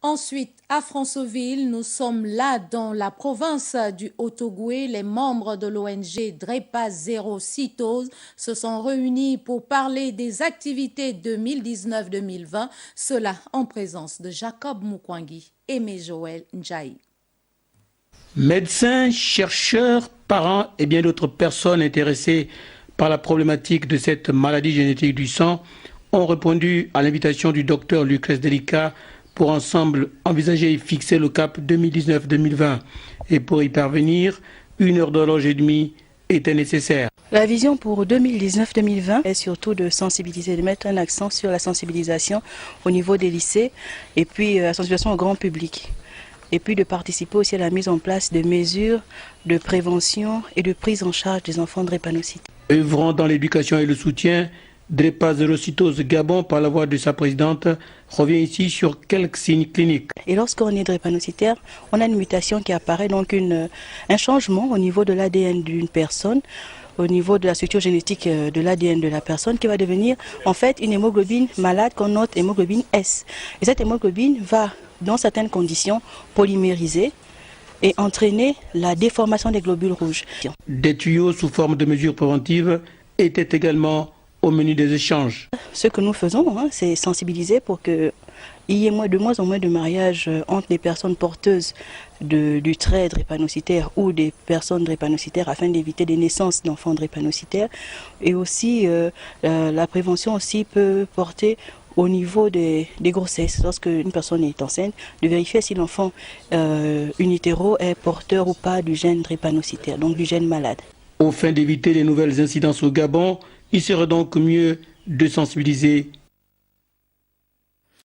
Ensuite, à Franceville, nous sommes là dans la province du Haut-Ogooué. Les membres de l'ONG DREPA Zéro Cytose se sont réunis pour parler des activités 2019-2020, cela en présence de Jacob Moukwangui et Joël Ndjaï. Médecins, chercheurs, parents et bien d'autres personnes intéressées par la problématique de cette maladie génétique du sang ont répondu à l'invitation du docteur Lucrèce Delika pour ensemble envisager et fixer le cap 2019-2020. Et pour y parvenir, 1 heure d'horloge et demie était nécessaire. La vision pour 2019-2020 est surtout de sensibiliser, de mettre un accent sur la sensibilisation au niveau des lycées et puis la sensibilisation au grand public. Et puis de participer aussi à la mise en place de mesures de prévention et de prise en charge des enfants drépanocytaires. Œuvrant dans l'éducation et le soutien, DREPA Zéro Cytose Gabon, par la voix de sa présidente, revient ici sur quelques signes cliniques. Et lorsqu'on est drépanocytaire, on a une mutation qui apparaît, donc un changement au niveau de l'ADN d'une personne, au niveau de la structure génétique de l'ADN de la personne, qui va devenir en fait une hémoglobine malade qu'on note hémoglobine S. Et cette hémoglobine va, dans certaines conditions, polymériser et entraîner la déformation des globules rouges. Des tuyaux sous forme de mesures préventives étaient également au menu des échanges. Ce que nous faisons, c'est sensibiliser pour qu'il y ait de moins en moins de mariages entre des personnes porteuses du trait drépanocytaire ou des personnes drépanocytaires afin d'éviter des naissances d'enfants drépanocytaires. Et aussi, la prévention aussi peut porter au niveau des grossesses. Lorsque une personne est enceinte, de vérifier si l'enfant in utero est porteur ou pas du gène drépanocytaire, donc du gène malade. Au fin d'éviter les nouvelles incidences au Gabon, il serait donc mieux de sensibiliser